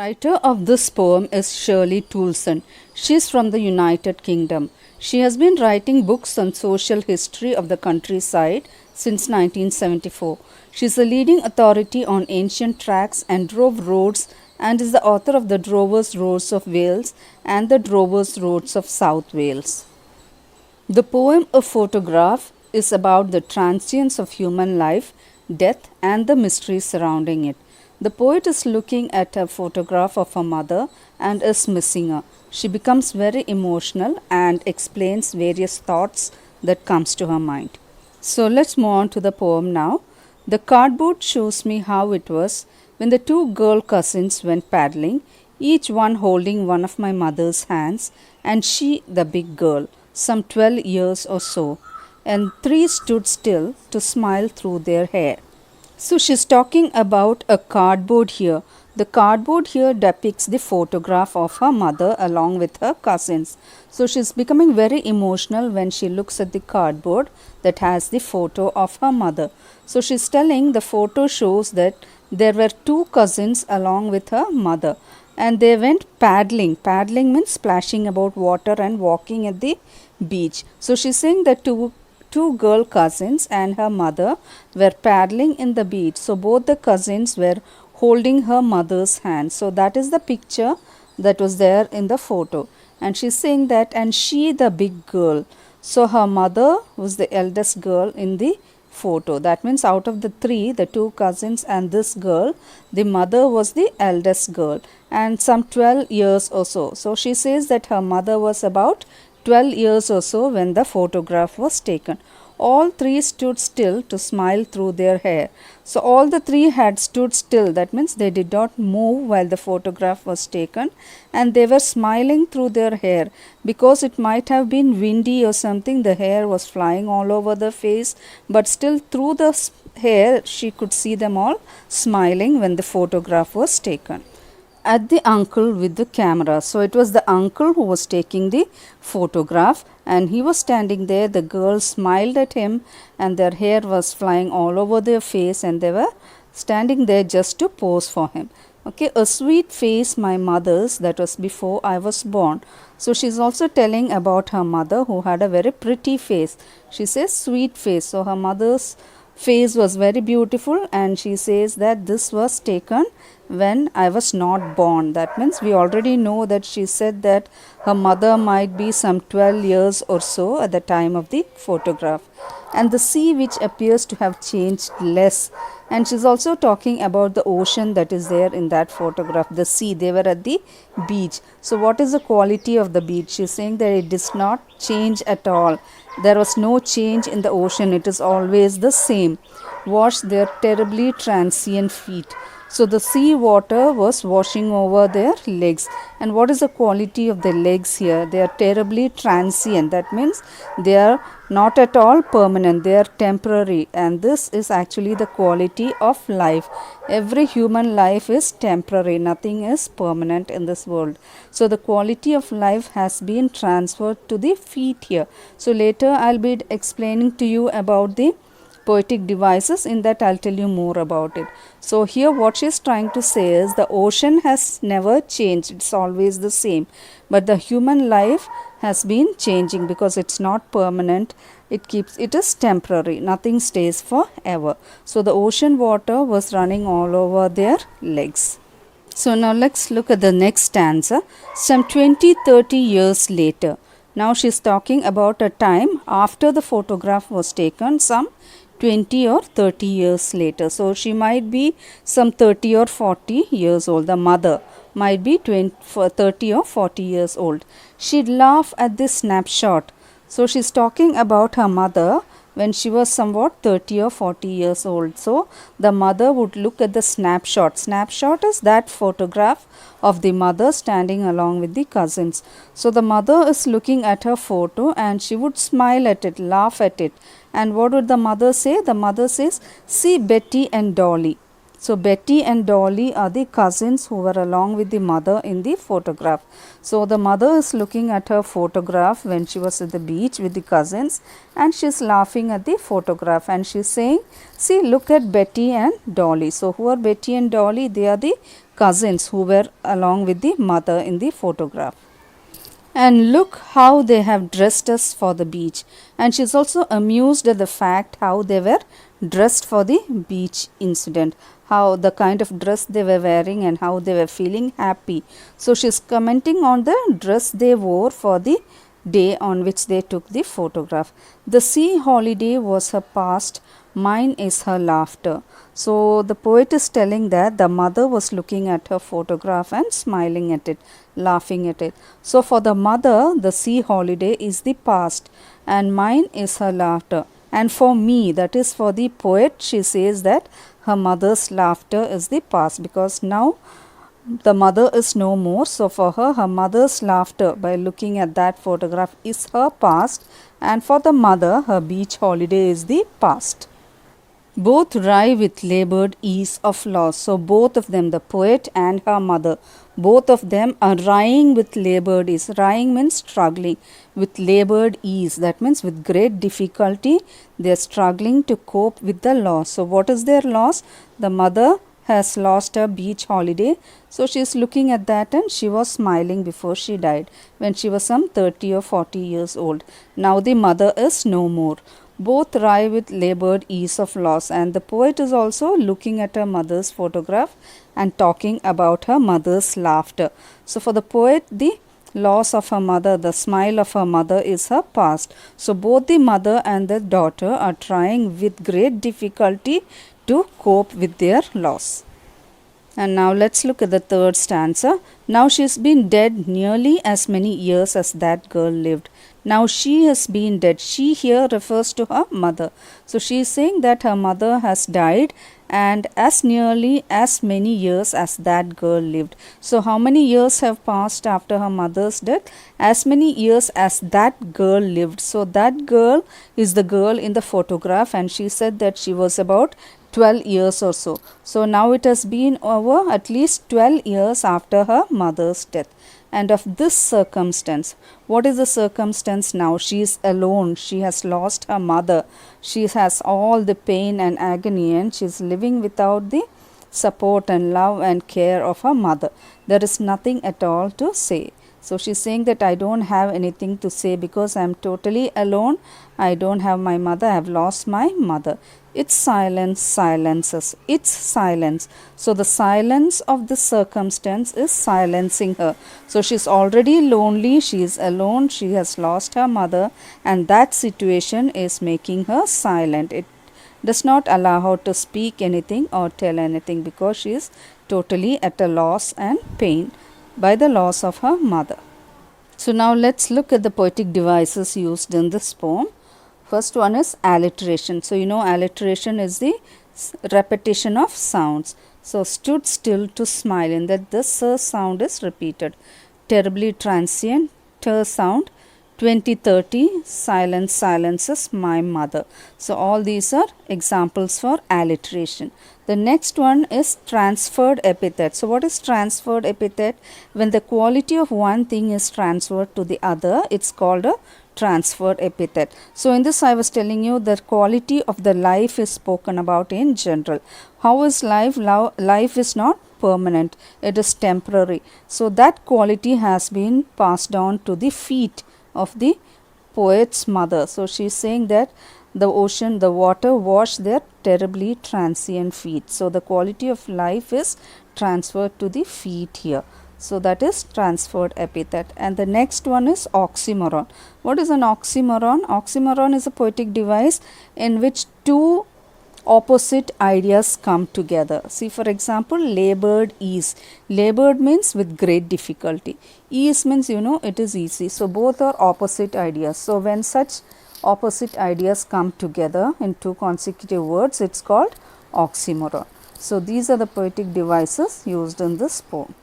Writer of this poem is Shirley Toulson. She is from the United Kingdom. She has been writing books on social history of the countryside since 1974. She is a leading authority on ancient tracks and drove roads and is the author of the Drovers' Roads of Wales and the Drovers' Roads of South Wales. The poem A Photograph is about the transience of human life, death, and the mystery surrounding it. The poet is looking at a photograph of her mother and is missing her. She becomes very emotional and explains various thoughts that comes to her mind. So let's move on to the poem now. The cardboard shows me how it was when the two girl cousins went paddling, each one holding one of my mother's hands, and she the big girl, some 12 years or so, and three stood still to smile through their hair. So she's talking about a cardboard here. The cardboard here depicts the photograph of her mother along with her cousins. So she's becoming very emotional when she looks at the cardboard that has the photo of her mother. So she's telling the photo shows that there were two cousins along with her mother and they went paddling. Paddling means splashing about water and walking at the beach. So she's saying that two girl cousins and her mother were paddling in the beach. So both the cousins were holding her mother's hand. So that is the picture that was there in the photo. And she's saying that, and she the big girl. So her mother was the eldest girl in the photo. That means out of the three, the two cousins and this girl, the mother was the eldest girl and some 12 years or so. So she says that her mother was about 12 years or so when the photograph was taken. All three stood still to smile through their hair. So all the three had stood still. That means they did not move while the photograph was taken and they were smiling through their hair because it might have been windy or something. The hair was flying all over the face, but still through the hair she could see them all smiling when the photograph was taken. At the uncle with the camera. So it was the uncle who was taking the photograph and he was standing there. The girls smiled at him and their hair was flying all over their face and they were standing there just to pose for him. Okay, a sweet face my mother's, that was before I was born. So she's also telling about her mother who had a very pretty face. She says sweet face. So her mother's face was very beautiful and she says that this was taken when I was not born. That means we already know that she said that her mother might be some 12 years or so at the time of the photograph. And the sea which appears to have changed less. And she's also talking about the ocean that is there in that photograph. The sea, they were at the beach. So what is the quality of the beach? She's saying that it does not change at all. There was no change in the ocean. It is always the same. Wash their terribly transient feet. So the sea water was washing over their legs. And what is the quality of the legs here? They are terribly transient. That means they are not at all permanent. They are temporary. And this is actually the quality of life. Every human life is temporary. Nothing is permanent in this world. So the quality of life has been transferred to the feet here. So later I'll be explaining to you about the poetic devices. In that I'll tell you more about it. So here what she's trying to say is the ocean has never changed. It's always the same. But the human life has been changing because it's not permanent. It is temporary. Nothing stays forever. So the ocean water was running all over their legs. So now let's look at the next stanza. Some 20-30 years later. Now she's talking about a time after the photograph was taken, some 20 or 30 years later. So she might be some 30 or 40 years old. The mother might be 30 or 40 years old. She'd laugh at this snapshot. So she's talking about her mother when she was somewhat 30 or 40 years old. So the mother would look at the snapshot. Snapshot is that photograph of the mother standing along with the cousins. So the mother is looking at her photo and she would smile at it, laugh at it. And what would the mother say? The mother says, "See Betty and Dolly." So Betty and Dolly are the cousins who were along with the mother in the photograph. So the mother is looking at her photograph when she was at the beach with the cousins, and she is laughing at the photograph, and she is saying, see, look at Betty and Dolly. So who are Betty and Dolly? They are the cousins who were along with the mother in the photograph. And look how they have dressed us for the beach. And she is also amused at the fact how they were dressed for the beach incident, how the kind of dress they were wearing and how they were feeling happy. So she is commenting on the dress they wore for the day on which they took the photograph. The sea holiday was her past, mine is her laughter. So the poet is telling that the mother was looking at her photograph and smiling at it, laughing at it. So for the mother, the sea holiday is the past and mine is her laughter. And for me, that is for the poet, she says that her mother's laughter is the past, because now the mother is no more. So for her, her mother's laughter by looking at that photograph is her past, and for the mother, her beach holiday is the past. Both wry with labored ease of loss. So both of them, the poet and her mother, both of them are wrying with labored ease. Wrying means struggling. With labored ease, that means with great difficulty, they are struggling to cope with the loss. So what is their loss? The mother has lost her beach holiday. So she is looking at that, and she was smiling before she died when she was some 30 or 40 years old. Now the mother is no more. Both wry with labored ease of loss, and the poet is also looking at her mother's photograph and talking about her mother's laughter. So for the poet, the loss of her mother, the smile of her mother is her past. So both the mother and the daughter are trying with great difficulty to cope with their loss. And now let's look at the third stanza. Now she has been dead nearly as many years as that girl lived. Now she has been dead. She here refers to her mother. So she is saying that her mother has died, and as nearly as many years as that girl lived. So how many years have passed after her mother's death? As many years as that girl lived. So that girl is the girl in the photograph, and she said that she was about 12 years or so. So now it has been over at least 12 years after her mother's death. And of this circumstance, what is the circumstance now? She is alone. She has lost her mother. She has all the pain and agony, and she is living without the support and love and care of her mother. There is nothing at all to say. So she is saying that I don't have anything to say because I am totally alone. I don't have my mother. I have lost my mother. Its silence silences. Its silence. So the silence of the circumstance is silencing her. So she is already lonely. She is alone. She has lost her mother, and that situation is making her silent. It does not allow her to speak anything or tell anything because she is totally at a loss and pain by the loss of her mother. So now let's look at the poetic devices used in this poem. First one is alliteration. So you know alliteration is the repetition of sounds. So stood still to smile, in that the sound is repeated. Terribly transient, sound. 2030, silence silences my mother. So all these are examples for alliteration. The next one is transferred epithet. So what is transferred epithet? When the quality of one thing is transferred to the other, it's called a transferred epithet. So in this I was telling you the quality of the life is spoken about in general. How is life? Life is not permanent, it is temporary. So that quality has been passed on to the feet of the poet's mother. So she is saying that the ocean, the water washed their terribly transient feet. So the quality of life is transferred to the feet here. So that is transferred epithet. And the next one is oxymoron. What is an oxymoron? Oxymoron is a poetic device in which two opposite ideas come together. See, for example, labored ease. Labored means with great difficulty. Ease means, you know, it is easy. So both are opposite ideas. So when such opposite ideas come together in two consecutive words, it's called oxymoron. So these are the poetic devices used in this poem.